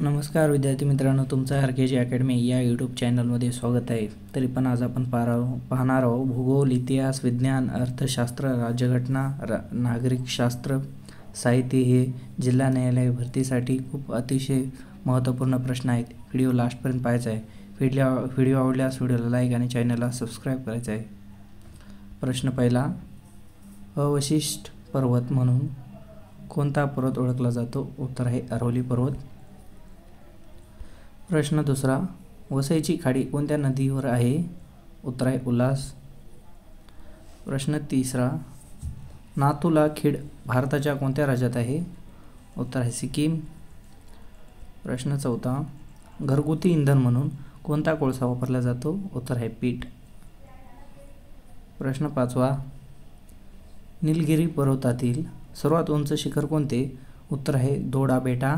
नमस्कार विद्यार्थी मित्रांनो, तुमचं RKG अकॅडमी या यूट्यूब चॅनलमध्ये स्वागत आहे. तरी पण आज आपण पाहणार आहोत भूगोल, इतिहास, विज्ञान, अर्थशास्त्र, राज्यघटना, नागरिकशास्त्र, साहित्य हे जिल्हा न्यायालय भरतीसाठी खूप अतिशय महत्त्वपूर्ण प्रश्न आहेत. व्हिडिओ लास्टपर्यंत पाहायचा आहे. व्हिडिओ आवडल्यास व्हिडिओला लाईक आणि चॅनलला सबस्क्राईब करायचं आहे. प्रश्न पहिला, अवशिष्ट पर्वत म्हणून कोणता पर्वत ओळखला जातो? उत्तर आहे अरवली पर्वत. प्रश्न दुसरा, वसईची खाडी कोणत्या नदीवर आहे? उत्तर आहे उल्हास. प्रश्न तिसरा, नाथुला खीड भारताच्या कोणत्या राज्यात आहे? उत्तर आहे सिक्कीम. प्रश्न चौथा, घरगुती इंधन म्हणून कोणता कोळसा वापरला जातो? उत्तर आहे पीठ. प्रश्न पाचवा, निलगिरी पर्वतातील सर्वात उंच शिखर कोणते? उत्तर आहे दोडा बेटा,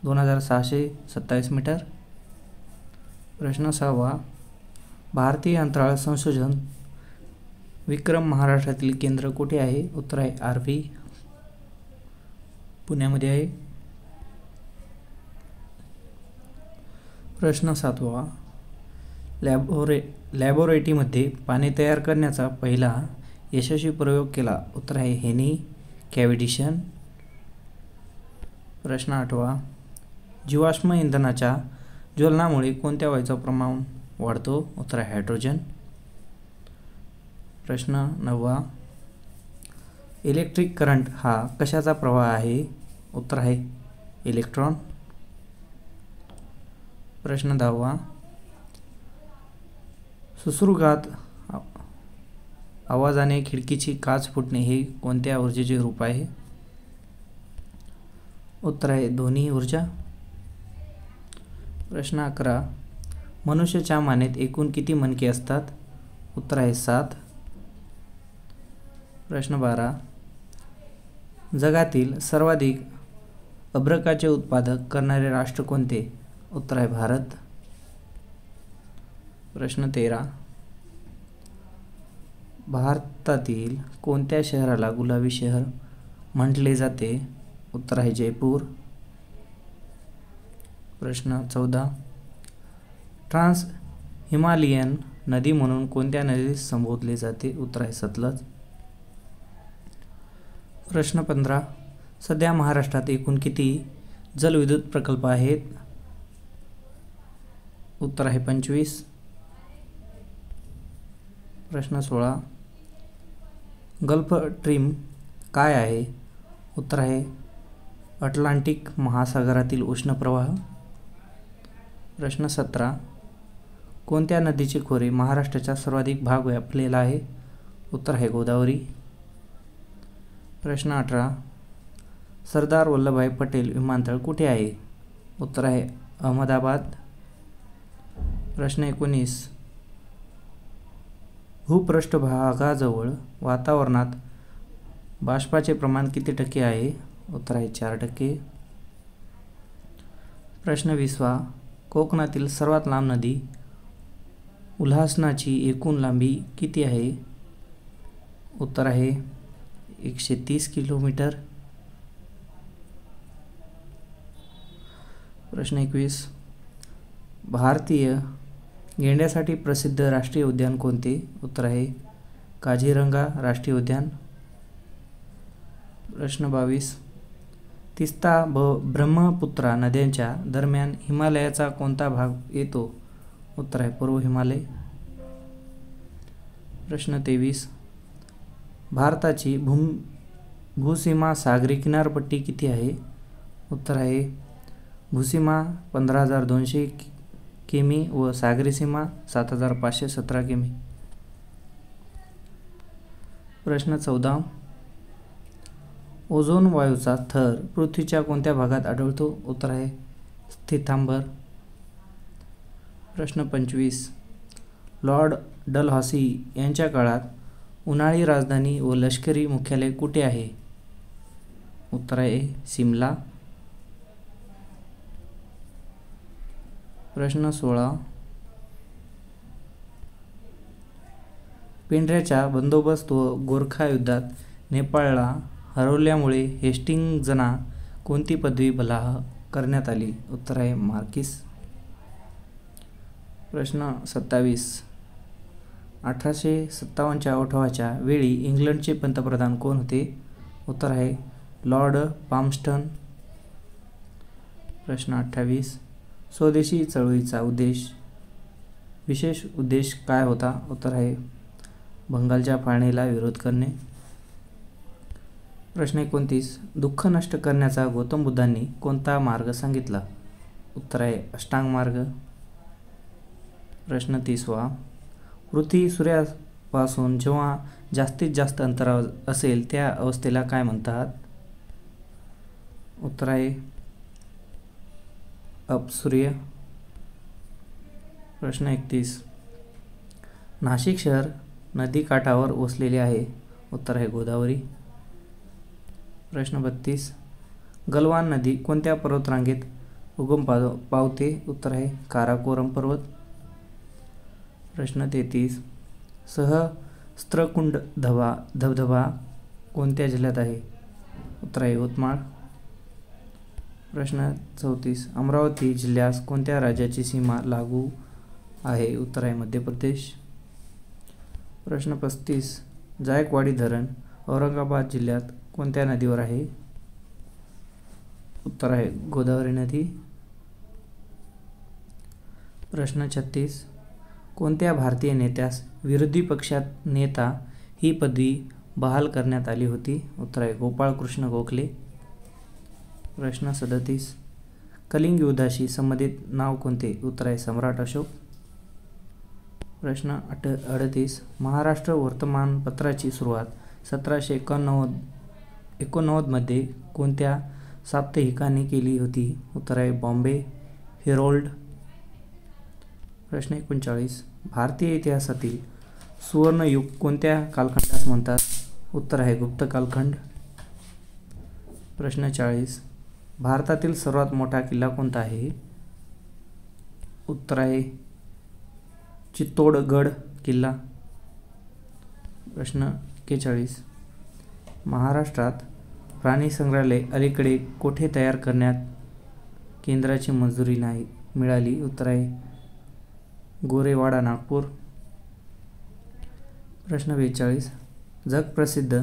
2627 मीटर. प्रश्न सहावा, भारतीय अंतराळ संशोधन विक्रम महाराष्ट्रातील केंद्र कुठे आहे? उत्तर आहे RV, पुण्यामध्ये आहे. प्रश्न सातवा, लॅबोरेटरीमध्ये पाणी तयार करण्याचा पहिला यशस्वी प्रयोग केला? उत्तर आहे हेनी कॅव्हिटिशन. प्रश्न आठवा, जीवाश्म इंधनाच्या ज्वलनामुळे कोणत्या वायूचं प्रमाण वाढतो? उत्तर आहे हायड्रोजन. प्रश्न नववा, इलेक्ट्रिक करंट हा कशाचा प्रवाह आहे? उत्तर आहे इलेक्ट्रॉन. प्रश्न दहावा, सुश्रुतघात आवाजाने खिडकीची काच फुटणे हे कोणत्या ऊर्जेचे रूप आहे? उत्तर आहे ध्वनी ऊर्जा. प्रश्न 11, मनुष्याच्या मानेत एकूण किती मणके असतात? उत्तर आहे 7. प्रश्न 12, जगातील सर्वाधिक अभ्रकाचे उत्पादक करणारे राष्ट्र कोणते? उत्तर आहे भारत. प्रश्न 13, भारतातील कोणत्या शहराला गुलाबी शहर म्हटले जाते? उत्तर आहे जयपूर. प्रश्न 14, ट्रान्स हिमालयन नदी म्हणून कोणत्या नदीस संबोधले जाते? उत्तर आहे सतलज. प्रश्न 15, सध्या महाराष्ट्रात एकूण किती जलविद्युत प्रकल्प आहेत? उत्तर आहे 25. प्रश्न 16, गल्फ स्ट्रीम काय आहे? उत्तर आहे अटलांटिक महासागरातील उष्ण प्रवाह. प्रश्न 17, कोणत्या नदीचे खोरे महाराष्ट्राचा सर्वाधिक भाग व्यापलेला आहे? उत्तर आहे गोदावरी. प्रश्न 18, सरदार वल्लभभाई पटेल विमानतळ कुठे आहे? उत्तर आहे अहमदाबाद. प्रश्न 19, भूपृष्ठभागाजवळ वातावरणात बाष्पाचे प्रमाण किती टक्के आहे? उत्तर आहे 4%. प्रश्न 20, कोकणातील सर्वात लांब नदी उल्हासनाची एकूण लांबी किती आहे? उत्तर आहे 130 किलोमीटर. प्रश्न 21, भारतीय गेंड्यासाठी प्रसिद्ध राष्ट्रीय उद्यान कोणते? उत्तर आहे काझीरंगा राष्ट्रीय उद्यान. प्रश्न 22, तिस्ता ब्रह्मपुत्रा नद्यांच्या दरम्यान हिमालयाचा कोणता भाग येतो? उत्तर आहे पूर्व हिमालय. प्रश्न 23, भारताची भूसीमा सागरी किनारपट्टी किती आहे? उत्तर आहे भूसीमा 15,200 किमी व सागरी सीमा 7,517 किमी. प्रश्न 14, ओझोन वायूचा थर पृथ्वीच्या कोणत्या भागात आढळतो? उत्तर आहे स्थितांबर. प्रश्न 25, लॉर्ड डलहौसी यांच्या काळात उन्हाळी राजधानी व लष्करी मुख्यालय कुठे आहे? उत्तर आहे सिमला. प्रश्न 16, पेंढऱ्याच्या बंदोबस्त व गोरखा युद्धात नेपाळला हरवल्यामुळे हेस्टिंग्जना कोणती पदवी करण्यात आली? उत्तर आहे मार्किस. प्रश्न 27. 1857च्या उठावाच्या वेळी इंग्लंडचे पंतप्रधान कोण होते? उत्तर आहे लॉर्ड पाल्मस्टन. प्रश्न 28. स्वदेशी चळवळीचा विशेष उद्देश काय होता? उत्तर आहे बंगालच्या फाळणीला विरोध करणे. प्रश्न 29. दुःख नष्ट करण्याचा गौतम बुद्धांनी कोणता मार्ग सांगितला? उत्तर आहे अष्टांग मार्ग. प्रश्न 30वा. पृथ्वी सूर्यापासून जेव्हा जास्तीत जास्त अंतरावर असेल त्या अवस्थेला काय म्हणतात? उत्तर आहे अपसूर्य. प्रश्न 31. नाशिक शहर नदीकाठावर वसलेले आहे? उत्तर आहे गोदावरी. प्रश्न 32. गलवान नदी कोणत्या पर्वतरांगेत उगम पावते? उत्तर आहे काराकोरम पर्वत. प्रश्न 33. सहस्त्रकुंड धबधबा कोणत्या जिल्ह्यात आहे? उत्तर आहे यवतमाळ. प्रश्न 34. अमरावती जिल्ह्यास कोणत्या राज्याची सीमा लागू आहे? उत्तर आहे मध्य प्रदेश. प्रश्न 35. जायकवाडी धरण औरंगाबाद जिल्ह्यात कोणत्या नदीवर आहे? उत्तर आहे गोदावरी नदी. प्रश्न 36. कोणत्या भारतीय नेत्यास विरोधी पक्षात नेता ही पदवी बहाल करण्यात आली होती? उत्तर आहे गोपाळकृष्ण गोखले. प्रश्न 37. कलिंग युद्धाशी संबंधित नाव कोणते? उत्तर आहे सम्राट अशोक. प्रश्न 38. महाराष्ट्र वर्तमानपत्राची सुरुवात 1789 मध्ये कोणत्या साप्ताहिकाने केली होती? उत्तर आहे बॉम्बे हेरोल्ड. प्रश्न 39. भारतीय इतिहासातील सुवर्णयुग कोणत्या कालखंडास म्हणतात? उत्तर आहे गुप्त कालखंड. प्रश्न 40. भारतातील सर्वात मोठा किल्ला कोणता आहे? उत्तर आहे चित्तोडगड किल्ला. प्रश्न 41. महाराष्ट्रात प्राणी संग्रहालय अलीकडे कोठे तयार करण्यात केंद्राची मंजुरी मिळाली? उत्तर आहे गोरेवाडा नागपूर. प्रश्न 42. जगप्रसिद्ध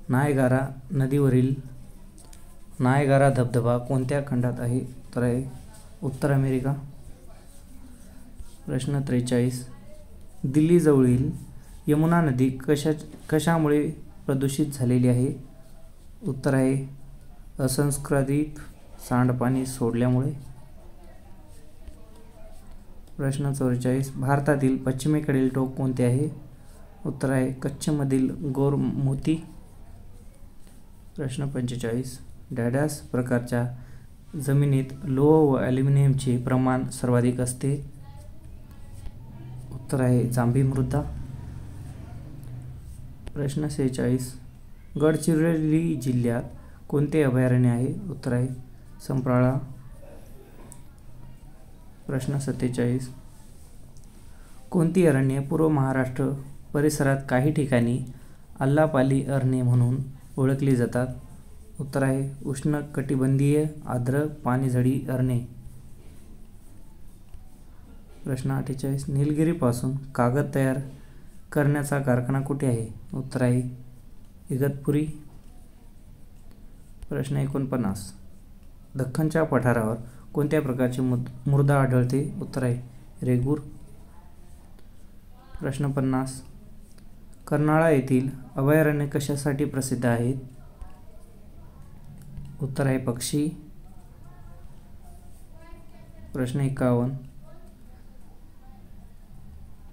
नायगारा नदीवरील नायगारा धबधबा कोणत्या खंडात आहे? उत्तर आहे उत्तर अमेरिका. प्रश्न 43. दिल्लीजवळील यमुना नदी कशामुळे प्रदूषित झालेली आहे? उत्तर आहे असंस्कृत सांडपाणी सोडल्यामुळे. प्रश्न 44. भारतातील पश्चिमेकडील टोक कोणते आहे? उत्तर आहे कच्छमधील गोरमोती. प्रश्न 45. डॅडॅस प्रकारच्या जमिनीत लोह व ॲल्युमिनियमचे प्रमाण सर्वाधिक असते? उत्तर आहे जांभी मृदा. प्रश्न 46. गडचिरोली जिल्ह्यात कोणते अभयारण्य आहे? उत्तर आहे संप्राळा. प्रश्न 47. कोणती अरण्ये पूर्व महाराष्ट्र परिसरात काही ठिकाणी आल्लापाली अरण्ये म्हणून ओळखली जातात? उत्तर आहे उष्णकटिबंधीय आर्द्र पानझडी अरण्ये. प्रश्न 48. निलगिरीपासून कागद तयार करण्याचा कारखाना कुठे आहे? उत्तर आहे इगतपुरी. प्रश्न 49. दख्खनच्या पठारावर कोणत्या प्रकारची मृदा आढळते? उत्तर आहे रेगूर. प्रश्न 50. कर्नाळा येथील अभयारण्य कशासाठी प्रसिद्ध आहेत? उत्तर आहे पक्षी. प्रश्न 51.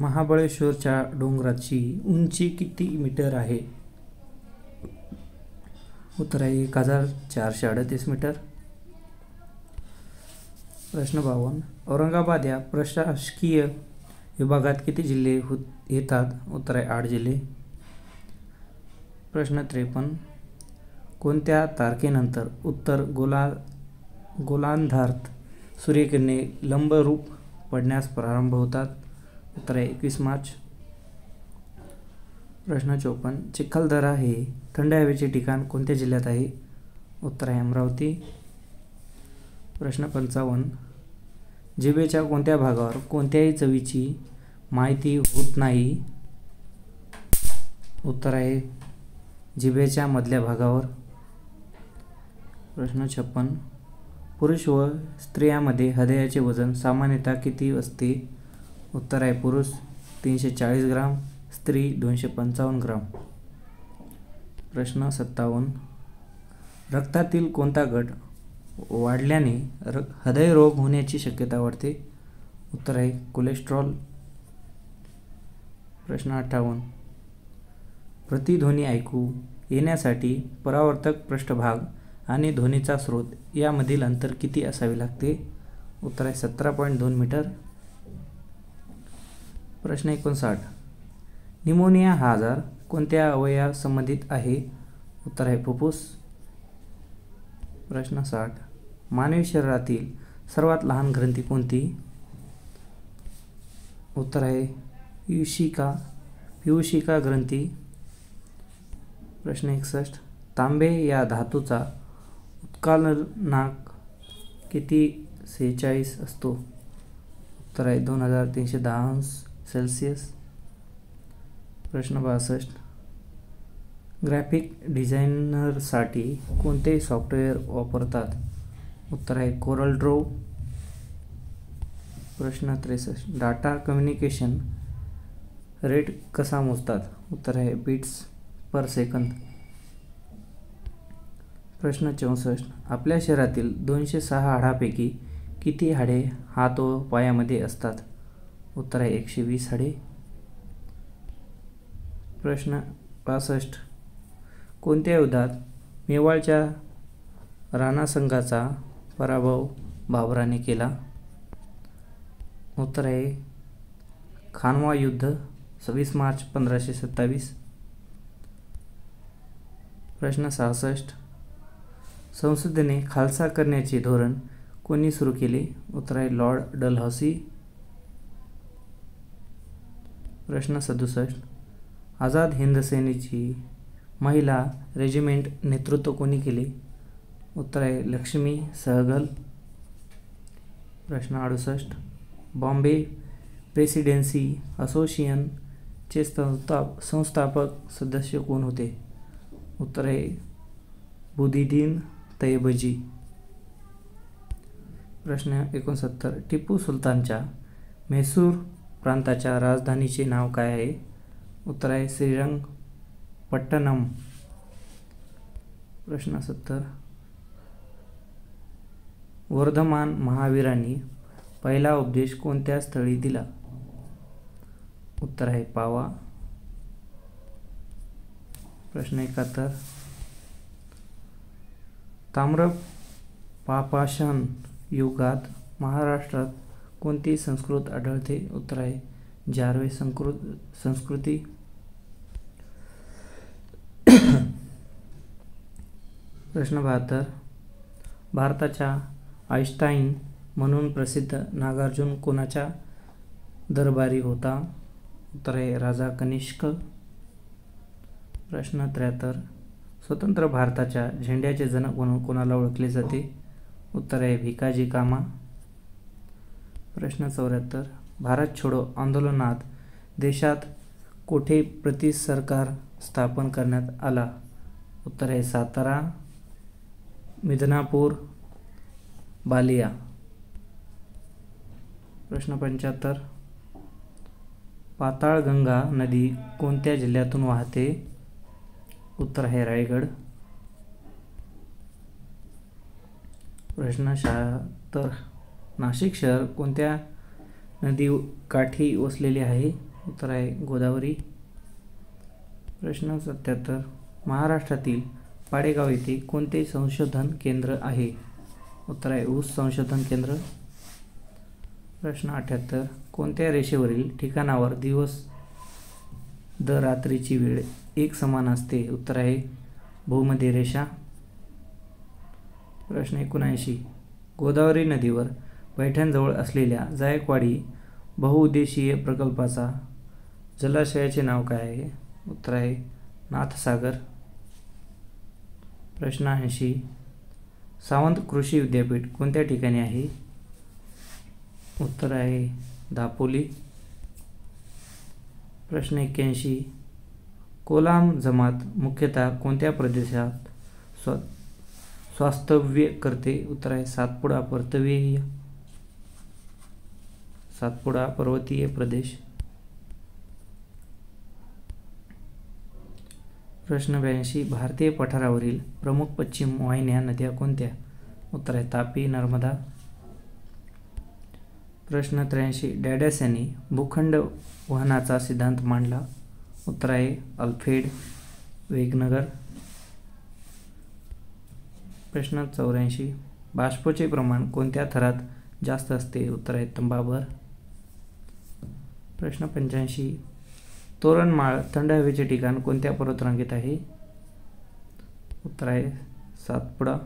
महाबळेश्वरच्या डोंगराची उंची किती मीटर आहे? उत्तर आहे 1438 मीटर. प्रश्न 52. औरंगाबाद या प्रशासकीय विभागात किती जिल्हे येतात? उत्तर आहे 8 जिल्हे. प्रश्न 53. कोणत्या तारखेनंतर उत्तर गोलार्धात सूर्यकिरणे लंबरूप पडण्यास प्रारंभ होतात? उत्तर आहे 21 मार्च. प्रश्न 54. चिखलदरा हे थंड हवेचे ठिकाण कोणत्या जिल्ह्यात आहे? उत्तर आहे अमरावती. प्रश्न 55. जिभेच्या कोणत्या भागावर कोणत्याही चवीची माहिती होत नाही? उत्तर आहे जिभेच्या मधल्या भागावर. प्रश्न 56. पुरुष व स्त्रियांमध्ये हृदयाचे वजन सामान्यतः किती असते? उत्तर आहे पुरुष 340 ग्राम, स्त्री 255 ग्राम. प्रश्न 57. रक्तातील कोणता गट वाढल्याने हृदयरोग होण्याची शक्यता वाढते? उत्तर आहे कोलेस्ट्रॉल. प्रश्न 58. प्रतिध्वनी ऐकू येण्यासाठी परावर्तक पृष्ठभाग आणि ध्वनीचा स्रोत यामधील अंतर किती असावे लागते? उत्तर आहे 17.2 मीटर. प्रश्न 59. निमोनिया हा आजार कोणत्या अवयवास संबंधित आहे? उत्तर आहे फुफ्फुस. प्रश्न 60. मानवी शरीरातील सर्वात लहान ग्रंथी कोणती? उत्तर आहे पियूषिका ग्रंथी. प्रश्न 61. तांबे या धातूचा उत्कालनांक किती 46 असतो? उत्तर आहे 2310 अंश सेल्सिअस. प्रश्न 62. ग्राफिक डिझायनरसाठी कोणते सॉफ्टवेअर वापरतात? उत्तर आहे कोरल ड्रॉ. प्रश्न 63. डाटा कम्युनिकेशन रेट कसा मोजतात? उत्तर आहे बीट्स पर सेकंद. प्रश्न 64. आपल्या शरीरातील 206 हाडांपैकी किती हाडे हात व पायामध्ये असतात? उत्तर आहे 120 हाडे. प्रश्न 65. कोणत्या युद्धात मेवाडच्या राणासंगाचा पराभव बाबराने केला? उत्तर आहे खानवा युद्ध 26 मार्च 1527. प्रश्न 66. संसदेने खालसा करण्याचे धोरण कोणी सुरू केले? उत्तर आहे लॉर्ड डलहौसी. प्रश्न 67. आझाद हिंद सेनेची महिला रेजिमेंट नेतृत्व कोणी केले? उत्तर आहे लक्ष्मी सहगल. प्रश्न 68. बॉम्बे प्रेसिडेन्सी असोसिएशनचे संस्थापक सदस्य कोण होते? उत्तर आहे बुदिद्दीन तैयबजी. प्रश्न 69. टिपू सुलतानच्या म्हैसूर प्रांताच्या राजधानीचे नाव काय आहे? उत्तर आहे श्रीरंगपट्टणम. प्रश्न 70. वर्धमान महावीरांनी पहिला उपदेश कोणत्या स्थळी दिला? उत्तर आहे पावा. प्रश्न 71. ताम्रपाषाण युगात महाराष्ट्रात कोणती संस्कृती आढळते? उत्तर आहे जारवे संस्कृती. प्रश्न 72. भारताच्या आईन्स्टाईन म्हणून प्रसिद्ध नागार्जुन कोणाच्या दरबारी होता? उत्तर आहे राजा कनिष्क. प्रश्न 73. स्वतंत्र भारताच्या झेंड्याचे जनक म्हणून कोणाला ओळखले जाते? उत्तर आहे भिकाजी कामा. प्रश्न 74. भारत छोडो आंदोलनात देशात कोठे प्रतिसरकार स्थापन करण्यात आला? उत्तर आहे सातारा, मिदनापूर, बालिया. प्रश्न 75. पाताळगंगा नदी कोणत्या जिल्ह्यातून वाहते? उत्तर आहे रायगड. प्रश्न 76. नाशिक शहर कोणत्या नदी काठी वसलेले आहे? उत्तर आहे गोदावरी. प्रश्न 77. महाराष्ट्रातील पाडेगाव येथे कोणते संशोधन केंद्र आहे? उत्तर आहे ऊस संशोधन केंद्र. प्रश्न 78. कोणत्या रेषेवरील ठिकाणावर दिवस द रात्रीची वेळ एक समान असते? उत्तर आहे भूमध्य रेषा. प्रश्न 79. गोदावरी नदीवर पैठणजवळ असलेल्या जायकवाडी बहुउद्देशीय प्रकल्पाचा जलाशयाचे नाव काय आहे? उत्तर आहे नाथसागर. प्रश्न 80. सावंत कृषी विद्यापीठ कोणत्या ठिकाणी आहे? उत्तर आहे दापोली. प्रश्न 81. कोलाम जमात मुख्यतः कोणत्या प्रदेशात स्वास्तव्य करते? उत्तर आहे सातपुडा पर्वतीय प्रदेश. प्रश्न 82. भारतीय पठारावरील प्रमुख पश्चिम वाहिन्या नद्या कोणत्या? उत्तर आहे तापी, नर्मदा. प्रश्न 83. डॅडस यांनी भूखंड वहनाचा सिद्धांत मांडला? उत्तर आहे अल्फ्रेड वेगनर. प्रश्न 84. बाष्पाचे प्रमाण कोणत्या थरात जास्त असते? उत्तर आहे तंबावर. प्रश्न 85. तोरणमाळ थंड हवेचे ठिकाण कोणत्या पर्वतरांगेत आहे? उत्तर आहे सातपुडा.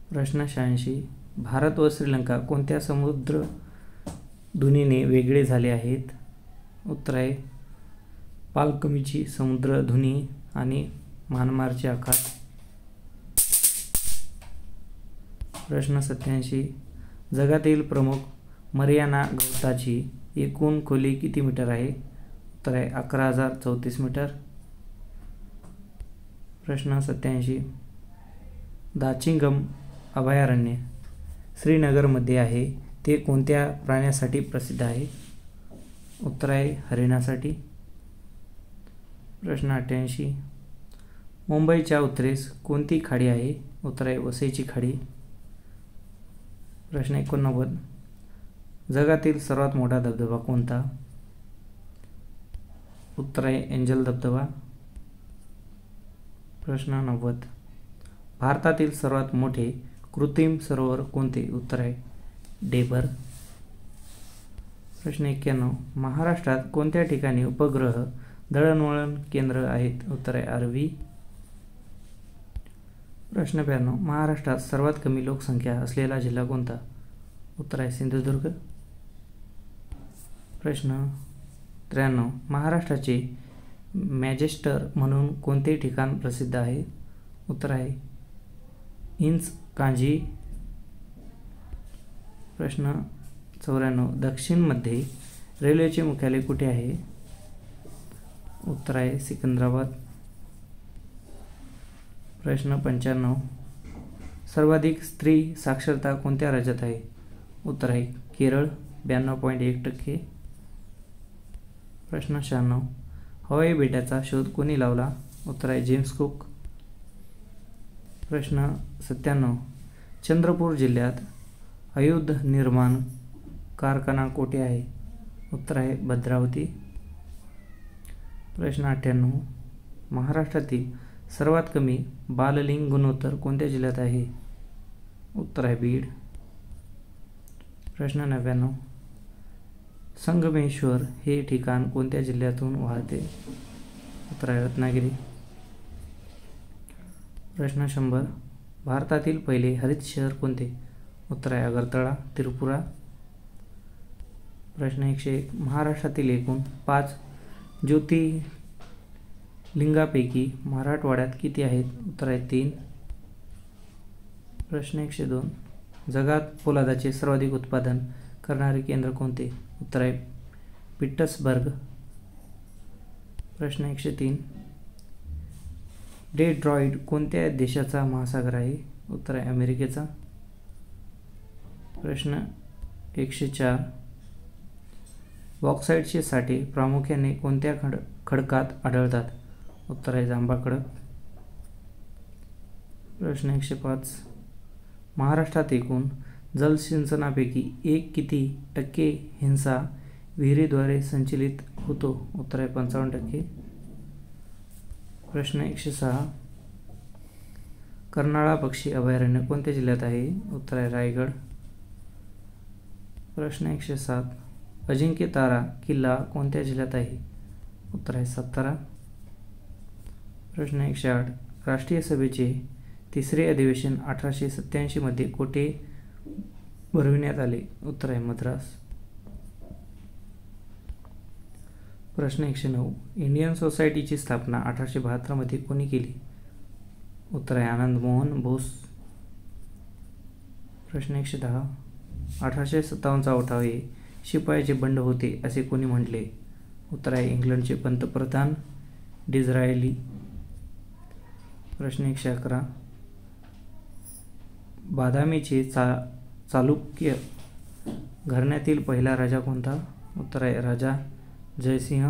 प्रश्न 86. भारत व श्रीलंका कोणत्या समुद्र धुनीने वेगळे झाले आहेत? उत्तर आहे पालकमीची समुद्रधुनी आणि म्यानमारचे आखात. प्रश्न 87. जगातील प्रमुख मरियाना गवताची एकूण खोली किती मीटर आहे? उत्तर आहे 11,034 मीटर. प्रश्न 87. दाचिंगम अभयारण्य श्रीनगरमध्ये आहे, ते कोणत्या प्राण्यासाठी प्रसिद्ध आहे? उत्तर आहे हरिणासाठी. प्रश्न 88. मुंबईच्या उत्तरेस कोणती खाडी आहे? उत्तर आहे वसईची खाडी. प्रश्न 89. जगातील सर्वात मोठा धबधबा कोणता? उत्तर आहे एंजल धबधबा. प्रश्न 90. भारतातील सर्वात मोठे कृत्रिम सरोवर कोणते? उत्तर आहे डेबर. प्रश्न 91. महाराष्ट्रात कोणत्या ठिकाणी उपग्रह दळणवळण केंद्र आहेत? उत्तर आहे आर्वी. प्रश्न 92. महाराष्ट्रात सर्वात कमी लोकसंख्या असलेला जिल्हा कोणता? उत्तर आहे सिंधुदुर्ग. प्रश्न 93. महाराष्ट्राचे मॅजेस्टर म्हणून कोणते ठिकाण प्रसिद्ध आहे? उत्तर आहे इंचकांजी. प्रश्न 94. दक्षिणमध्ये रेल्वेचे मुख्यालय कुठे आहे? उत्तर आहे सिकंदराबाद. प्रश्न 95. सर्वाधिक स्त्री साक्षरता कोणत्या राज्यात आहे? उत्तर आहे केरळ 92.1%. प्रश्न 96. हवाई बेटाचा शोध कोणी लावला? उत्तर आहे जेम्स कुक. प्रश्न 97. चंद्रपूर जिल्ह्यात आयुध निर्माण कारखाना कोठे आहे? उत्तर आहे भद्रावती. प्रश्न 98. महाराष्ट्रातील सर्वात कमी बाललिंग गुणोत्तर कोणत्या जिल्ह्यात आहे? उत्तर आहे बीड. प्रश्न 99. संगमेश्वर हे ठिकाण कोणत्या जिल्ह्यातून वाहते? उत्तर आहे रत्नागिरी. प्रश्न 100. भारतातील पहिले हरित शहर कोणते? उत्तर आहे अगरतळा, त्रिपुरा. प्रश्न 101. महाराष्ट्रातील एकूण 5 ज्योतिर्लिंगांपैकी मराठवाड्यात किती आहेत? उत्तर आहे 3. प्रश्न 102. जगात पोलादाचे सर्वाधिक उत्पादन करणारे केंद्र कोणते? उत्तर आहे पीटर्सबर्ग. प्रश्न 103. डेट्रॉईट कोणत्या देशाचा महासागर आहे? उत्तर आहे अमेरिकेचा. प्रश्न 104. बॉक्साईटचे साठे प्रामुख्याने कोणत्या खडकात आढळतात? उत्तर आहे जांभा खडक. प्रश्न 105. महाराष्ट्रात एकूण जलसिंचनापैकी किती टक्के हिंसा विहिरीद्वारे संचलित होतो? उत्तर आहे 55%. प्रश्न 106. कर्नाळा पक्षी अभयारण्य कोणत्या जिल्ह्यात आहे? उत्तर आहे रायगड. प्रश्न 107. अजिंक्यतारा किल्ला कोणत्या जिल्ह्यात आहे? उत्तर आहे सातारा. प्रश्न 108. राष्ट्रीय सभेचे तिसरे अधिवेशन 1887 मध्ये कोठे भरविण्यात आले? उत्तर आहे मद्रास. प्रश्न 109. इंडियन सोसायटीची स्थापना 1872 मध्ये कोणी केली? उत्तर आहे आनंद मोहन बोस. प्रश्न 110. 1857चा उठाव हे शिपायाचे बंड होते असे कोणी म्हटले? उत्तर आहे इंग्लंडचे पंतप्रधान डिझराएली. प्रश्न 111. बादामीचे चालुक्य घराण्यातील पहिला राजा कोणता? उत्तर आहे राजा जयसिंह.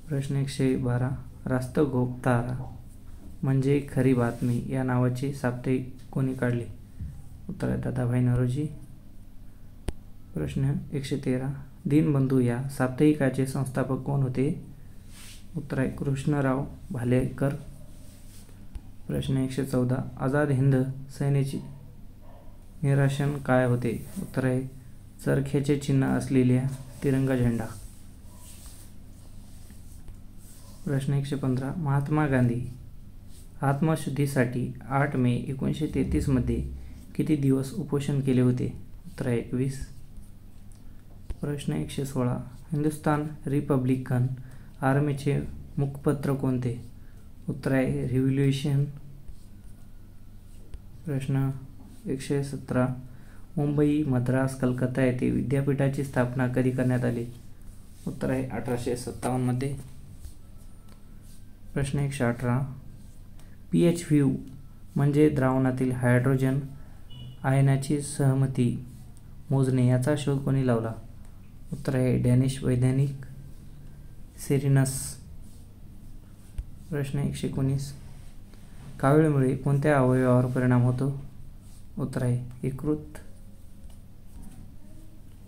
प्रश्न 112. राष्ट्रगोप्तारा म्हणजे खरी बातमी या नावाचे साप्ताहिक कोणी काढले? उत्तर आहे दादाभाई नौरोजी. प्रश्न 113. दीनबंधू या साप्ताहिकाचे संस्थापक कोण होते? उत्तर आहे कृष्णराव भालेकर. प्रश्न 114. आझाद हिंद सेनेचे निराशन काय होते? उत्तर आहे चरख्याचे चिन्ह असलेल्या तिरंगा झेंडा. प्रश्न 115. महात्मा गांधी आत्मशुद्धीसाठी 8 मे 1933 मध्ये किती दिवस उपोषण केले होते? उत्तर आहे 21. प्रश्न 116. हिंदुस्थान रिपब्लिकन आर्मीचे मुखपत्र कोणते? उत्तर आहे रिव्होल्यूशन. प्रश्न 117. मुंबई, मद्रास, कलकत्ता येथे विद्यापीठाची स्थापना कधी करण्यात आली? उत्तर आहे 1857 मध्ये. प्रश्न 118. pH म्हणजे द्रावणातील हायड्रोजन आयनाची सहमती मोजणे याचा शोध कोणी लावला? उत्तर आहे डॅनिश वैज्ञानिक सेरिनस. प्रश्न 119. कावीळमुळे कोणत्या अवयवावर परिणाम होतो? उत्तर आहे यकृत.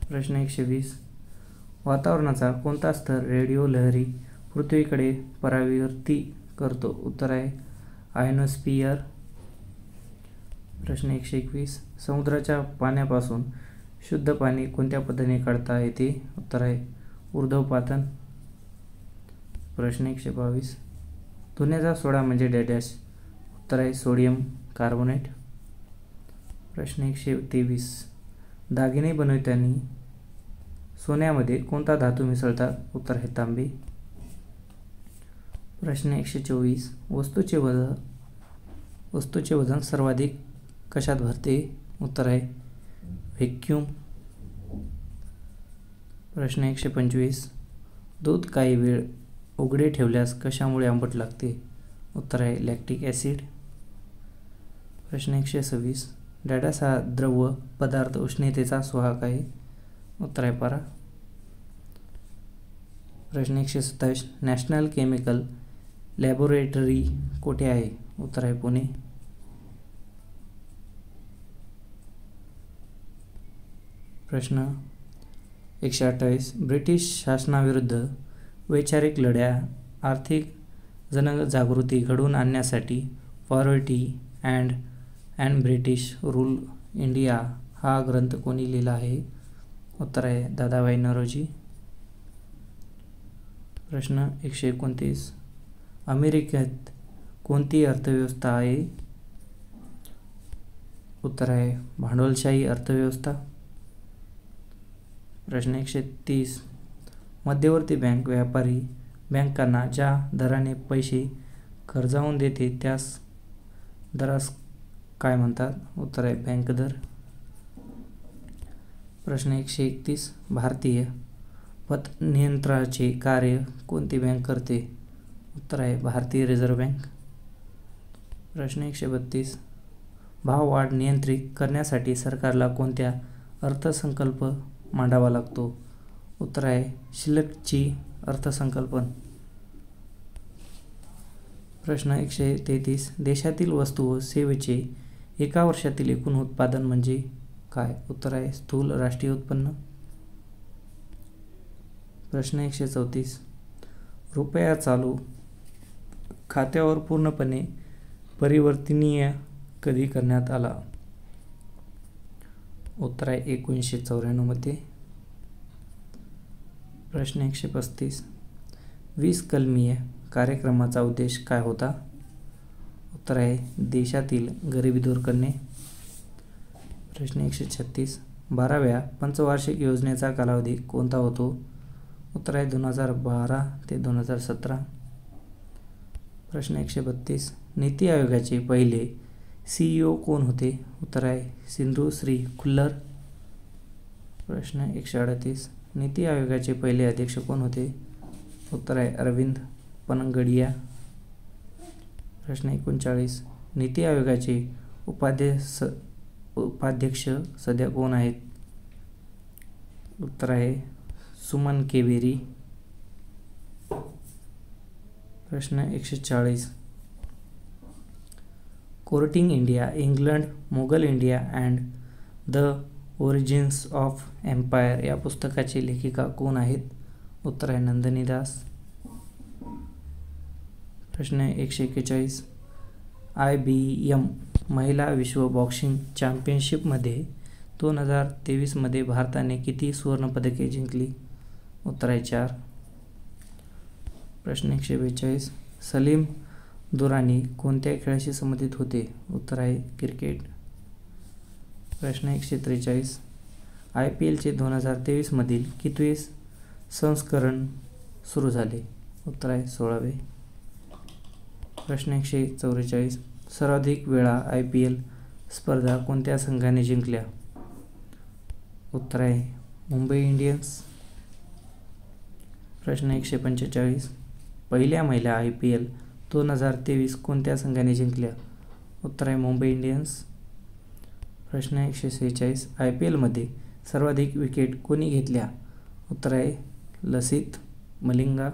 प्रश्न 120. वातावरणाचा कोणता स्तर रेडिओ लहरी पृथ्वीकडे परावर्ती करतो? उत्तर आहे आयनोस्फियर. प्रश्न 121. समुद्राच्या पाण्यापासून शुद्ध पाणी कोणत्या पद्धतीने काढता येते? उत्तर आहे ऊर्ध्वपातन. प्रश्न 122. धुण्याचा सोडा म्हणजे डॅश? उत्तर आहे सोडियम कार्बोनेट. प्रश्न 123. दागिने बनवताना सोन्यामध्ये कोणता धातू मिसळतात? उत्तर आहे तांबे. प्रश्न 124. वस्तूचे वजन सर्वाधिक कशात भरते? उत्तर आहे व्हॅक्यूम. प्रश्न 125. दूध काही वेळ उघडे ठेवल्यास कशामुळे आंबट लागते? उत्तर आहे लॅक्टिक ॲसिड. प्रश्न 126. डॅडास हा द्रव पदार्थ उष्णतेचा सुवाहक आहे? उत्तर आहे पारा. प्रश्न 127. नॅशनल केमिकल लॅबोरेटरी कोठे आहे? उत्तर आहे पुणे. प्रश्न 128. ब्रिटिश शासनाविरुद्ध वैचारिक लढ्या आर्थिक जनजागृती घडवून आणण्यासाठी poverty and British rule India हा ग्रंथ कोणी लिहिला आहे? उत्तर आहे दादाभाई नौरोजी. प्रश्न 129. अमेरिकेत कोणती अर्थव्यवस्था आहे? उत्तर आहे भांडवलशाही अर्थव्यवस्था. प्रश्न 130. मध्यवर्ती बँक व्यापारी बँकांना ज्या दराने पैसे कर्जावून देते त्यास दरास काय म्हणतात? उत्तर आहे बँक दर. प्रश्न 131. भारतीय पतनियंत्रणाचे कार्य कोणती बँक करते? उत्तर आहे भारतीय रिझर्व्ह बँक. प्रश्न 132. भाववाढ नियंत्रित करण्यासाठी सरकारला कोणत्या अर्थसंकल्प मांडावा लागतो? उत्तर आहे शिल्लकची अर्थसंकल्पन. प्रश्न 133. देशातील वस्तू व सेवेचे एका वर्षातील एकूण उत्पादन म्हणजे काय? उत्तर आहे स्थूल राष्ट्रीय उत्पन्न. प्रश्न 134. रुपया चालू खात्यावर पूर्णपणे परिवर्तनीय कधी करण्यात आला? उत्तर आहे 1994 मध्ये. प्रश्न 135. 20 कलमीय कार्यक्रमाचा उद्देश काय होता? उत्तर आहे देशातील गरिबी दूर करणे. प्रश्न 136. 12व्या पंचवार्षिक योजनेचा कालावधी कोणता होतो? उत्तर आहे 2012 ते 2017. प्रश्न 132. नीती आयोगाचे पहिले CEO कोण होते? उत्तर आहे सिंधू श्री खुल्लर. प्रश्न 138. नीती आयोगाचे पहिले अध्यक्ष कोण होते? उत्तर आहे अरविंद पनगडिया. प्रश्न 39. नीती आयोगाचे उपाध्यक्ष सध्या कोण आहेत? उत्तर आहे सुमन केवेरी. प्रश्न 140. Courting India, England, Mughal India and the origins of empire या पुस्तकाची लेखिका कोण आहेत? उत्तर आहे नंदिनी दास. प्रश्न 141. IBM महिला विश्व बॉक्सिंग चॅम्पियनशिपमध्ये 2023 मध्ये भारताने किती सुवर्णपदके जिंकली? उत्तर आहे 4. प्रश्न 142. सलीम दुरानी कोणत्या खेळाशी संबंधित होते? उत्तर आहे क्रिकेट. प्रश्न 143. IPLचे 2023 मधील कितवे संस्करण सुरू झाले? उत्तर आहे 16वे. प्रश्न 144. सर्वाधिक वेळा IPL स्पर्धा कोणत्या संघाने जिंकल्या? उत्तर आहे मुंबई इंडियन्स. प्रश्न 145. पहिल्या महिला IPL 2023 कोणत्या संघाने जिंकल्या? उत्तर आहे मुंबई इंडियन्स. प्रश्न 146. IPLमध्ये सर्वाधिक विकेट कोणी घेतल्या? उत्तर आहे लसिथ मलिंगा.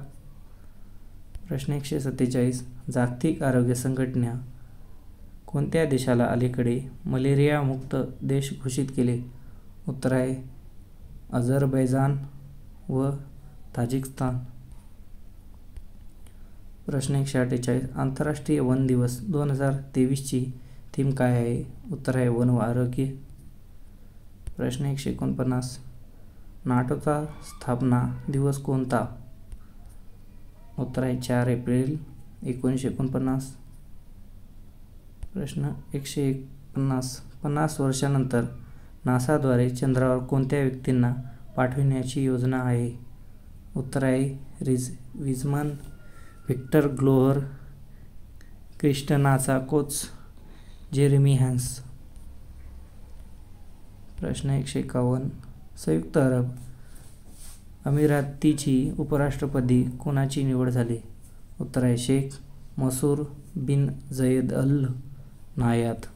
प्रश्न 147. जागतिक आरोग्य संघटना कोणत्या देशाला अलीकडे मलेरियामुक्त देश घोषित केले? उत्तर आहे अझरबैजान व ताजिकिस्तान. प्रश्न 148. आंतरराष्ट्रीय वन दिवस 2023ची थीम काय आहे? उत्तर आहे वन व आरोग्य. प्रश्न 149. नाटोचा स्थापना दिवस कोणता? उत्तर आहे 4 एप्रिल 1949. प्रश्न 150. 50 वर्षांनंतर नासाद्वारे चंद्रावर कोणत्या व्यक्तींना पाठविण्याची योजना आहे? उत्तर आहे विझमन व्हिक्टर ग्लोव्हर क्रिस्टनाचा कोच जेरेमी हॅन्स. प्रश्न 151. संयुक्त अरब अमिरातीची उपराष्ट्रपदी कोणाची निवड झाली? उत्तर आहे शेख मसूर बिन झयेद अल नायाद.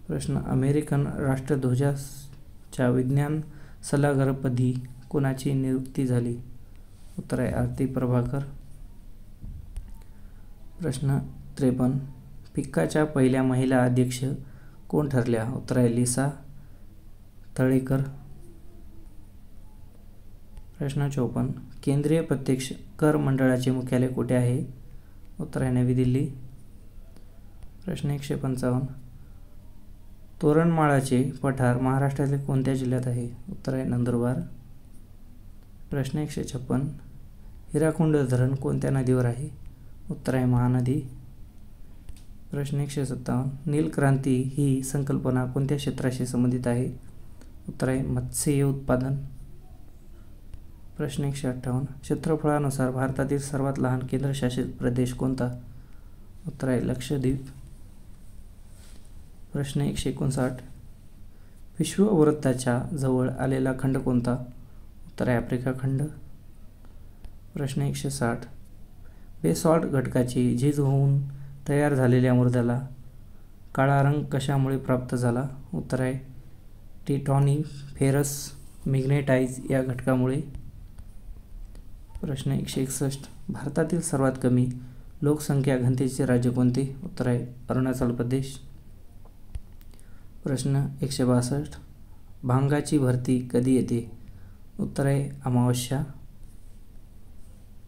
प्रश्न. अमेरिकन राष्ट्रध्वजाच्या विज्ञान सल्लागारपदी कोणाची नियुक्ती झाली? उत्तर आहे आरती प्रभाकर. प्रश्न 53. फिक्काच्या पहिल्या महिला अध्यक्ष कोण ठरल्या? उत्तर आहे लिसा तळेकर. प्रश्न 54. केंद्रीय प्रत्यक्ष कर मंडळाचे मुख्यालय कुठे आहे? उत्तर आहे नवी दिल्ली. प्रश्न 155. तोरणमाळाचे पठार महाराष्ट्रातील कोणत्या जिल्ह्यात आहे? उत्तर आहे नंदुरबार. प्रश्न 156. हिराकुंड धरण कोणत्या नदीवर आहे? उत्तर आहे महानदी. प्रश्न 157. नील क्रांती ही संकल्पना कोणत्या क्षेत्राशी संबंधित आहे? उत्तर आहे मत्स्य उत्पादन. प्रश्न 158. क्षेत्रफळानुसार भारतातील सर्वात लहान केंद्रशासित प्रदेश कोणता? उत्तर आहे लक्षद्वीप. प्रश्न 159. विषुववृत्ताच्या जवळ आलेला खंड कोणता? उत्तर आहे आफ्रिका खंड. प्रश्न 160. बेसॉल्ट घटकाची झीज होऊन तयार झालेल्या मृदाला काळा रंग कशामुळे प्राप्त झाला? उत्तर आहे टिटॉनी फेरस मॅग्नेटाइज या घटकामुळे. प्रश्न 161. भारतातील सर्वात कमी लोकसंख्या घनतेचे राज्य कोणते? उत्तर आहे अरुणाचल प्रदेश. प्रश्न 162. भांगाची भरती कधी येते? उत्तर आहे अमावस्या.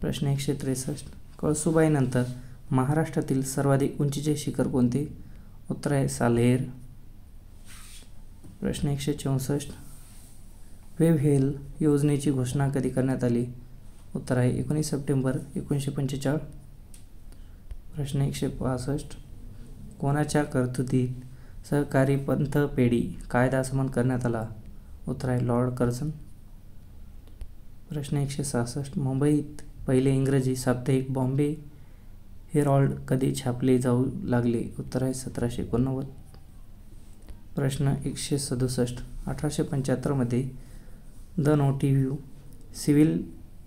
प्रश्न 163. कळसुबाईनंतर महाराष्ट्रातील सर्वाधिक उंचीचे शिखर कोणते? उत्तर आहे साल्हेर. प्रश्न 164. वेव्ह योजनेची घोषणा कधी करण्यात आली? उत्तर आहे 19 सप्टेंबर 1945. प्रश्न 165. कोणाच्या कर्तृत्वात सहकारी पंथपेढी कायदा समन करण्यात आला? उत्तर आहे लॉर्ड कर्झन. प्रश्न 166. मुंबईत पहिले इंग्रजी साप्ताहिक बॉम्बे हेरॉल्ड कधी छापले जाऊ लागले? उत्तर आहे 1789. प्रश्न 167. 1875 द नोटिव्ह सिव्हिल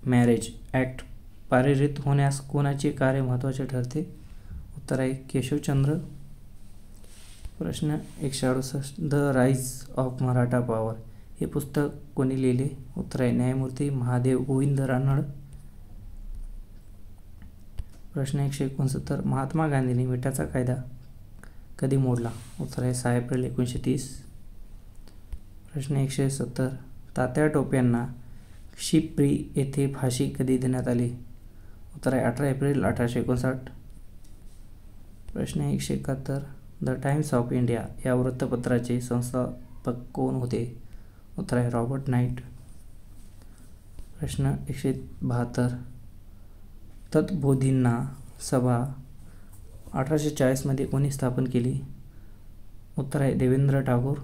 मॅरेज ॲक्ट पारित होण्यास कोणाचे कार्य महत्त्वाचे ठरते? उत्तर आहे केशवचंद्र. प्रश्न 168. The rise of Maratha power हे पुस्तक कोणी लिहिले? उत्तर आहे न्यायमूर्ती महादेव गोविंद रानड. प्रश्न 169. महात्मा गांधींनी मिठाचा कायदा कधी मोडला? उत्तर आहे 6 एप्रिल 1930. प्रश्न 170. तात्या टोप्यांना शिप्री येथे फाशी कधी देण्यात आली? उत्तर आहे 18 एप्रिल 1859. प्रश्न 171. द टाइम्स ऑफ इंडिया या वृत्तपत्राचे संस्थापक कोण होते? उत्तर आहे रॉबर्ट नाईट. प्रश्न 172. तत्बोधींना सभा 1840 कोणी स्थापन केली? उत्तर आहे देवेंद्र टागोर.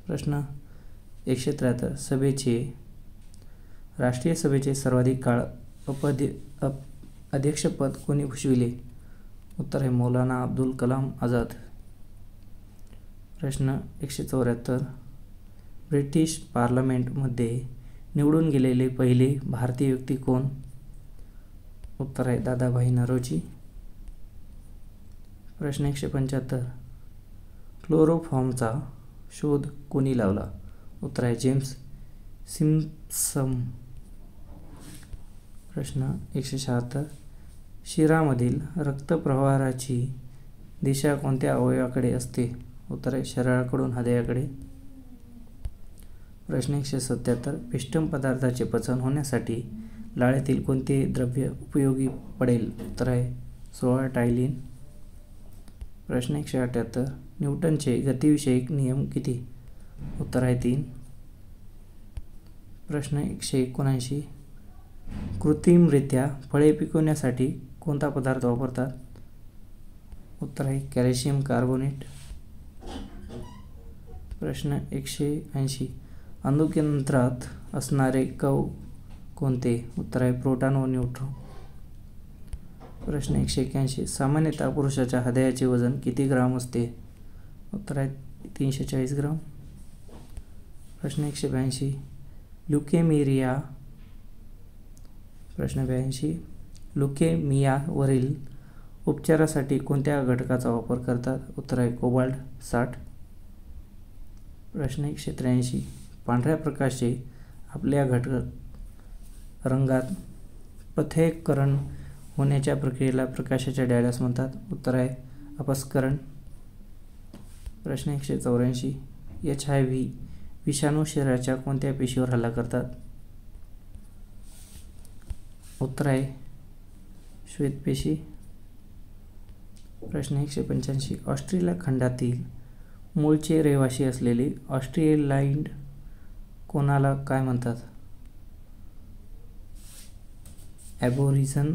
प्रश्न 173. राष्ट्रीय सभेचे सर्वाधिक काळ अध्यक्षपद कोणी भूषविले? उत्तर आहे मौलाना अब्दुल कलाम आझाद. प्रश्न 174. ब्रिटिश पार्लमेंटमध्ये निवडून गेलेले पहिले भारतीय व्यक्ती कोण? उत्तर आहे दादाभाई नौरोजी. प्रश्न 175. क्लोरोफॉर्मचा शोध कोणी लावला? उत्तर आहे जेम्स सिम्पसन. प्रश्न 176. शिरामधील रक्तप्रवाहाची दिशा कोणत्या अवयवाकडे असते? उत्तर आहे शरीराकडून हृदयाकडे. प्रश्न 177. पिष्टम पदार्थाचे पचन होण्यासाठी लाळेतील कोणते द्रव्य उपयोगी पडेल? उत्तर आहे सोळा टायलिन. प्रश्न 178. न्यूटनचे गतिविषयक नियम किती? उत्तर आहे 3. प्रश्न 179. कृत्रिमरित्या फळे पिकवण्यासाठी कोणता पदार्थ वापरतात? उत्तर आहे कॅल्शियम कार्बोनेट. प्रश्न 180. अंधुकेंद्रात असणारे कव कोणते? उत्तर आहे प्रोटॉन व न्यूट्रॉन. प्रश्न 181. सामान्यतः पुरुषाच्या हृदयाचे वजन किती ग्राम असते? उत्तर आहे 340 ग्राम. प्रश्न 182. ल्युकेमिया प्रश्न 82. ल्युकेमियावरील उपचारासाठी कोणत्या घटकाचा वापर करतात? उत्तर आहे कोबाल्ट 60. प्रश्न 183. पांढऱ्या प्रकाशाचे आपल्या घटक रंगात पृथक्करण होण्याच्या प्रक्रियेला प्रकाशाच्या डॅडॅस म्हणतात? उत्तर आहे अपस्करण. प्रश्न 184. HIV विषाणू शरीराच्या कोणत्या पेशीवर हल्ला करतात? उत्तर आहे श्वेतपेशी. प्रश्न 185. ऑस्ट्रेलिया खंडातील मूळचे रहिवासी असलेले ऑस्ट्रेलियाइड कोणाला काय म्हणतात? ॲबोरिजन.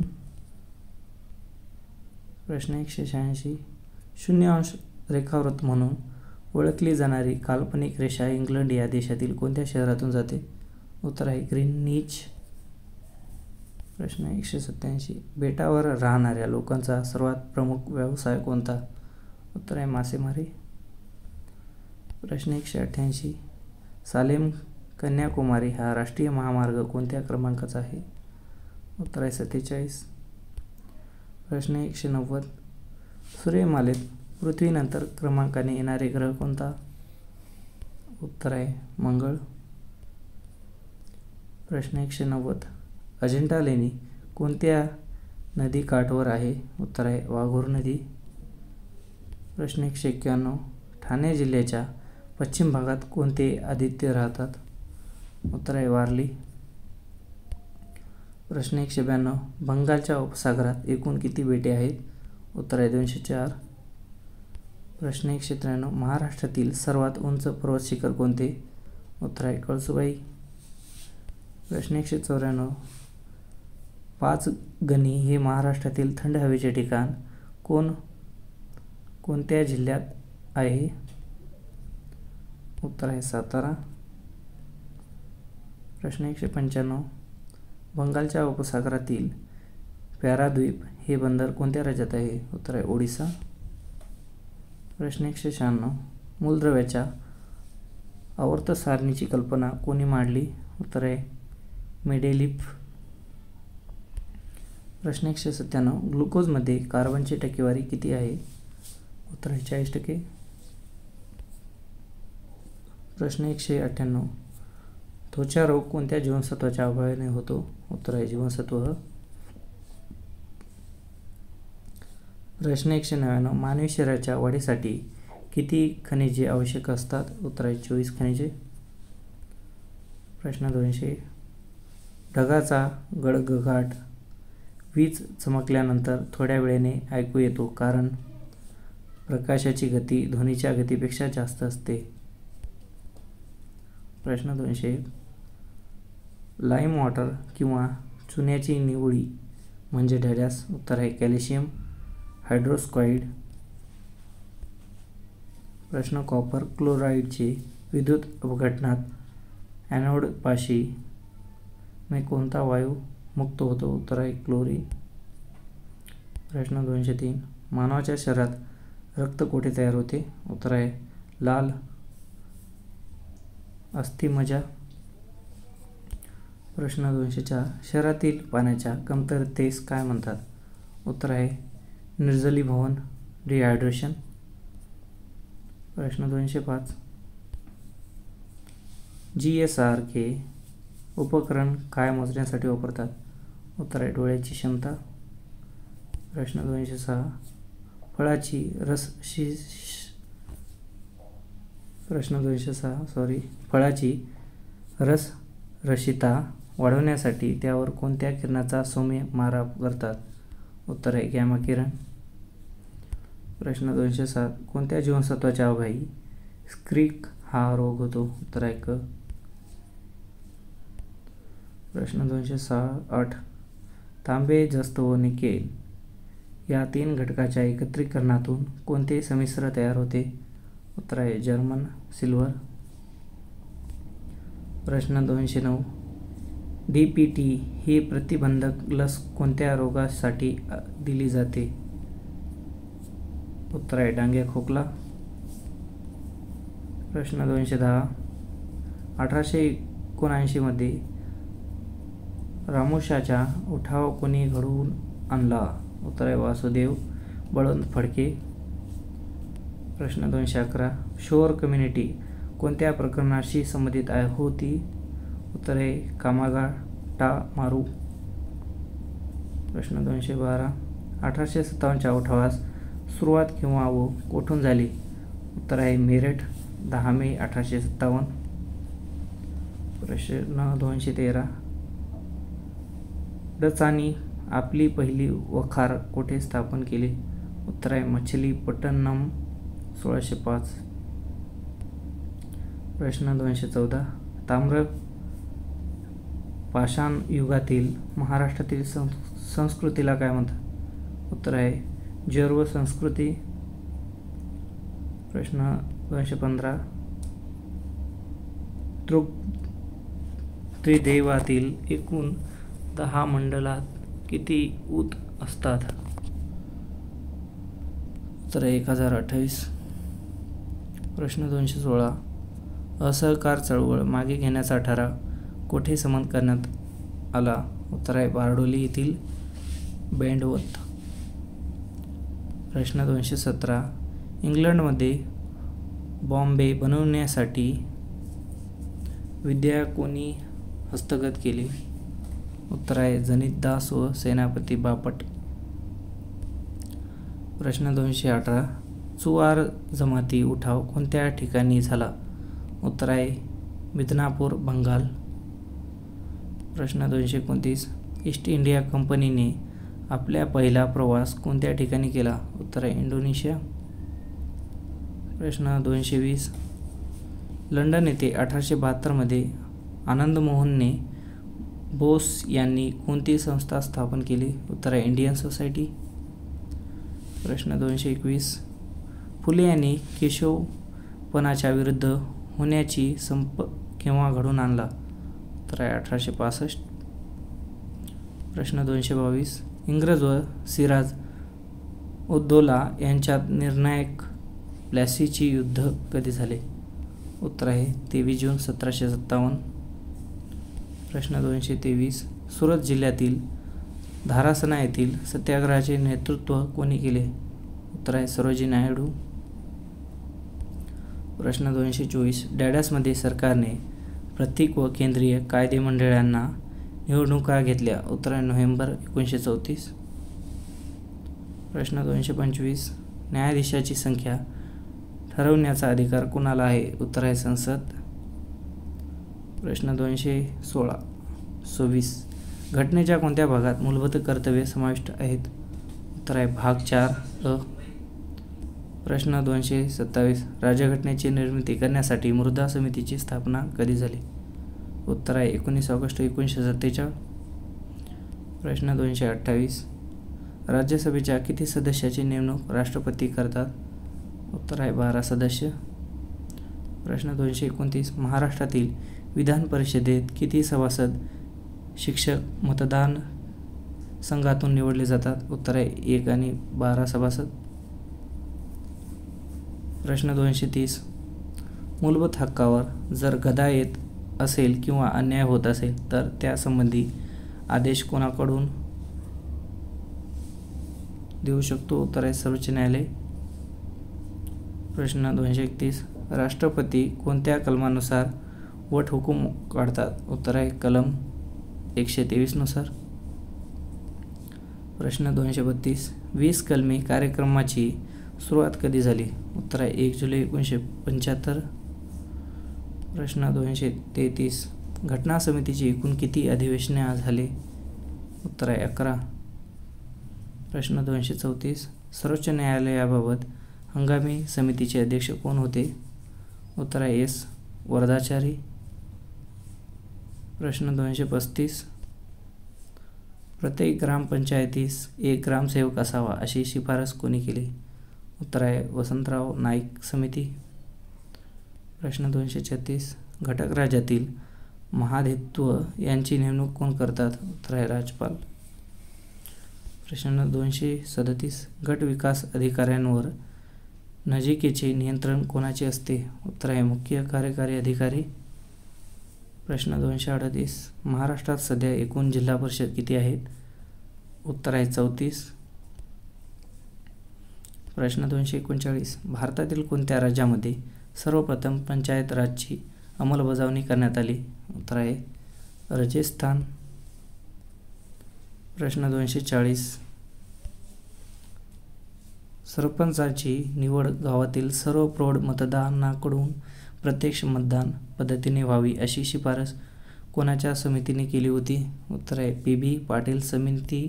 प्रश्न 186. शून्य अंश रेखावृत्त म्हणून ओळखली जाणारी काल्पनिक रेषा इंग्लंड या देशातील कोणत्या शहरातून जाते? उत्तर आहे ग्रीनविच. प्रश्न 187. बेटावर राहणाऱ्या लोकांचा सर्वात प्रमुख व्यवसाय कोणता? उत्तर आहे मासेमारी. प्रश्न 188. सालेम कन्याकुमारी हा राष्ट्रीय महामार्ग कोणत्या क्रमांकाचा आहे? उत्तर आहे 47. प्रश्न 190. सूर्यमालेत पृथ्वीनंतर क्रमांकाने येणारे ग्रह कोणता? उत्तर आहे मंगळ. प्रश्न 190. अजिंठा लेणी कोणत्या नदीकाठावर आहे? उत्तर आहे वाघोर नदी. प्रश्न 191. ठाणे जिल्ह्याच्या पश्चिम भागात कोणते आदित्य राहतात? उत्तर आहे वारली. प्रश्न 192. बंगालच्या उपसागरात एकूण किती बेटे आहेत? उत्तर आहे 204. प्रश्न 193. महाराष्ट्रातील सर्वात उंच पर्वत शिखर कोणते? उत्तर आहे कळसुबाई. प्रश्न 194. पाचगणी हे महाराष्ट्रातील थंड हवेचे ठिकाण कोणत्या जिल्ह्यात आहे? उत्तर आहे सातारा. प्रश्न 195. बंगालच्या उपसागरातील पॅराद्वीप हे बंदर कोणत्या राज्यात आहे? उत्तर आहे ओडिसा. प्रश्न 196. मूलद्रव्याच्या आवर्त सारणीची कल्पना कोणी मांडली? उत्तर आहे मेंडेलीफ. प्रश्न 197. ग्लुकोजमध्ये कार्बनची टक्केवारी किती आहे? उत्तर आहे 40%. प्रश्न 198. त्वचारोग कोणत्या जीवनसत्वाच्या अभावाने होतो? उत्तर आहे जीवनसत्व. प्रश्न 199. मानवी शरीराच्या वाढीसाठी किती खनिजे आवश्यक असतात? उत्तर आहे 24 खनिजे. प्रश्न 200. ढगाचा गडगडाट वीज चमकल्यानंतर थोड्या वेळाने ऐकू येतो कारण प्रकाशाची गती ध्वनीच्या गतीपेक्षा जास्त असते. प्रश्न 201. लाईम वॉटर किंवा चुन्याची निवळी म्हणजे ढाल्यास? उत्तर आहे कॅल्शियम हायड्रोक्साईड. प्रश्न कॉपर क्लोराईडचे विद्युत अपघटनात ॲनोडपाशी कोणता वायू मुक्त होतो? उत्तर आहे क्लोरीन. प्रश्न 203. मानवाच्या शरीरात रक्त कोठे तयार होते? उत्तर आहे लाल अस्थिमज्जा. प्रश्न 204. शरीरातील पाण्याच्या कमतरतेस काय म्हणतात? उत्तर आहे निर्जलीभवन डिहायड्रेशन. प्रश्न 205. GSR उपकरण काय मोजण्यासाठी वापरतात? उत्तर आहे डोळ्याची क्षमता. प्रश्न 206. फळाची रसरशीतता वाढवण्यासाठी त्यावर कोणत्या किरणाचा सौम्य मारा करतात? उत्तर आहे गॅमा किरण. प्रश्न 207. कोणत्या जीवनसत्वाच्या अभावी स्क्रिक हा रोग होतो? उत्तर आहे क. प्रश्न 208. तांबे जस्त व निकेल या 3 घटकाच्या एकत्रीकरणातून कोणते संमिश्र तयार होते? उत्तर आहे जर्मन सिल्वर. प्रश्न 209. DPT ही प्रतिबंधक लस कोणत्या रोगासाठी दिली जाते? उत्तर आहे डांगे खोकला. प्रश्न 210. 1879 मध्ये रामोशाचा उठाव कोणी घडवून आणला? उत्तर आहे वासुदेव बळवंत फडके. प्रश्न 211. शोर कम्युनिटी कोणत्या प्रकरणाशी संबंधित होती? उत्तर आहे कामागाटा मारू. प्रश्न 212. 1857च्या उठावास सुरुवात केव्हा व कोठून झाली? उत्तर आहे मेरठ 10 मे 1857. प्रश्न 213. डचांनी आपली पहिली वखार कोठे स्थापन केली? उत्तर आहे मछलीपट्टणम 1605. प्रश्न 214. ताम्र पाषाण युगातील महाराष्ट्रातील संस्कृतीला काय म्हणतात? उत्तर आहे जैव संस्कृती. प्रश्न 215. त्रिदेवातील एकूण 10 मंडलात किती ऊत असतात? उत्तर आहे 1028. प्रश्न 216. असहकार चळवळ मागे घेण्याचा ठराव कोठे संमत करण्यात आला? उत्तर आहे बारडोली येथील बँडवत. प्रश्न 217. इंग्लंडमध्ये बॉम्बे बनवण्यासाठी विद्या कोणी हस्तगत केली? उत्तर आहे जनितदास व सेनापती बापट. प्रश्न 218. चुवार जमाती उठाव कोणत्या ठिकाणी झाला? उत्तर आहे मिदनापूर बंगाल. प्रश्न 229. ईस्ट इंडिया कंपनीने आपला पहिला प्रवास कोणत्या ठिकाणी केला? उत्तर आहे इंडोनेशिया. प्रश्न 220. लंडन येथे 1872 मध्ये आनंद मोहनने बोस यांनी कोणती संस्था स्थापन केली? उत्तर आहे इंडियन सोसायटी. प्रश्न 221. फुले यांनी केशवपनाच्या विरुद्ध होण्याची संप केव्हा घडवून आणला? तर आहे 1865. प्रश्न 222. इंग्रज व सिराज उद्दौला यांच्यात निर्णायक प्लासीची युद्ध कधी झाले? उत्तर आहे 23 जून 1757. प्रश्न 223. सुरत जिल्ह्यातील धारासणा येथील सत्याग्रहाचे नेतृत्व कोणी केले? उत्तर आहे सरोजिनी नायडू. प्रश्न 224. डॅडसमध्ये सरकारने प्रतीक व केंद्रीय कायदेमंडळांना निवडणुका घेतल्या? उत्तर आहे नोव्हेंबर 1934. प्रश्न 225. न्यायाधीशाची संख्या ठरवण्याचा अधिकार कुणाला आहे? उत्तर आहे संसद. प्रश्न 226. घटनेच्या कोणत्या भागात मूलभूत कर्तव्ये समाविष्ट आहेत? उत्तर आहे भाग 4 प्रश्न 227. राज्यघटनेची निर्मिती करण्यासाठी मृदा समितीची स्थापना कधी झाली? उत्तर आहे 19 ऑगस्ट 1947. प्रश्न 228. राज्यसभेच्या किती सदस्याची नेमणूक राष्ट्रपती करतात? उत्तर आहे 12 सदस्य. प्रश्न 229. महाराष्ट्रातील विधान परिषदेत किती सभासद शिक्षक मतदान संघातून निवडले जातात? उत्तर आहे 1 आणि 12 सभासद. प्रश्न 230. मूलभूत हक्कावर जर गदा येत असेल किंवा अन्याय होत असेल तर त्यासंबंधी आदेश कोणाकडून देऊ शकतो? उत्तर आहे सर्वोच्च न्यायालय. प्रश्न 231. राष्ट्रपती कोणत्या कलमानुसार वटहुकूम काढतात? उत्तर आहे कलम 123 नुसार. प्रश्न 232. 20 कलमी कार्यक्रमाची सुरुवात कधी झाली? उत्तर आहे 1 जुलै 1975. प्रश्न 233. घटना समितीची एकूण किती अधिवेशने झाले? उत्तर आहे 11. प्रश्न 234. सर्वोच्च न्यायालयाबाबत हंगामी समितीचे अध्यक्ष कोण होते? उत्तर आहे एस वरदाचारी. प्रश्न 235. प्रत्येक ग्रामपंचायतीस एक ग्रामसेवक असावा अशी शिफारस कोणी केली? उत्तर आहे वसंतराव नाईक समिती. प्रश्न 236. घटक राज्यातील महाधित्व यांची नेमणूक कोण करतात? उत्तर आहे राज्यपाल. प्रश्न 237. गट विकास अधिकाऱ्यांवर नजीकेचे नियंत्रण कोणाचे असते? उत्तर आहे मुख्य कार्यकारी अधिकारी. प्रश्न 238. महाराष्ट्रात सध्या एकूण जिल्हा परिषद किती आहेत? उत्तर आहे 34. प्रश्न 239. भारतातील कोणत्या राज्यामध्ये सर्वप्रथम पंचायत राजची अंमलबजावणी करण्यात आली? उत्तर आहे राजस्थान. प्रश्न 240. सरपंचाची निवड गावातील सर्व प्रौढ मतदारांकडून प्रत्यक्ष मतदान पद्धतीने व्हावी अशी शिफारस कोणाच्या समितीने केली होती? उत्तर आहे पी.बी. पाटील समिती.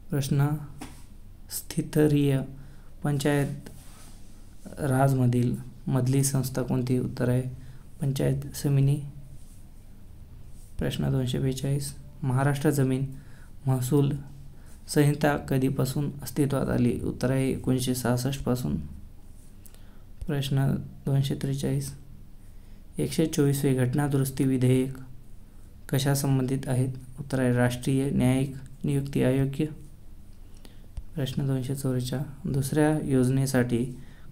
प्रश्न स्थितरीय पंचायत राजमधील मधली संस्था कोणती? उत्तर आहे पंचायत समिती. प्रश्न 242. महाराष्ट्र जमीन महसूल संहिता कधीपासून अस्तित्वात आली? उत्तर आहे 1966 पासून. प्रश्न 243. 124वे घटना दुरुस्ती विधेयक कशा संबंधित आहेत? उत्तर आहे राष्ट्रीय न्यायिक नियुक्ती आयोग. प्रश्न 244. दुसऱ्या योजनेसाठी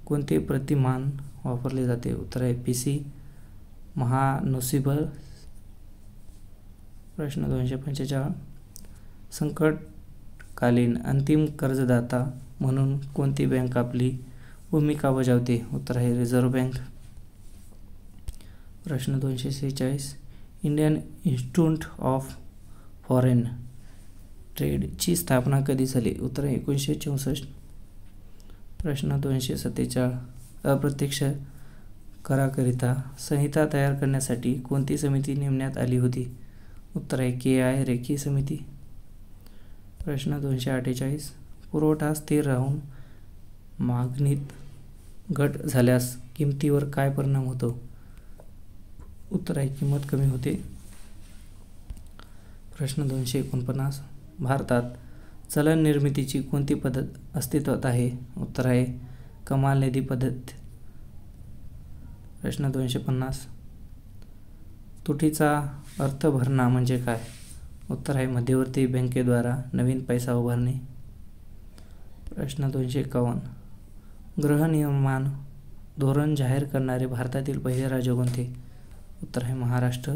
कोणते प्रतिमान वापरले जाते? उत्तर आहे पी.सी. महानुसिबल. प्रश्न 245. संकटकालीन अंतिम कर्जदाता म्हणून कोणती बँक आपली भूमिका बजावते? उत्तर आहे रिझर्व्ह बँक. प्रश्न 246. इंडियन इन्स्टिट्यूट ऑफ फॉरेन ट्रेडची स्थापना कधी झाली? उत्तर आहे 1964. प्रश्न 247. अप्रत्यक्ष कराकरिता संहिता तयार करण्यासाठी कोणती समिती नेमण्यात आली होती? उत्तर आहे के.आय. रेखी समिती. प्रश्न 248. पुरवठा स्थिर राहून मागणीत घट झाल्यास किमतीवर काय परिणाम होतो? उत्तर आहे किंमत कमी होते. प्रश्न 249. भारतात चलन निर्मितीची कोणती पद्धत अस्तित्वात आहे? उत्तर आहे कमाल निधी पद्धत. प्रश्न 250. तुटीचा अर्थभरणा म्हणजे काय? उत्तर आहे मध्यवर्ती बँकेद्वारा नवीन पैसा उभारणे. प्रश्न 251. गृहनिर्माण धोरण जाहीर करणारे भारतातील पहिले राज्य कोणते? उत्तर आहे महाराष्ट्र.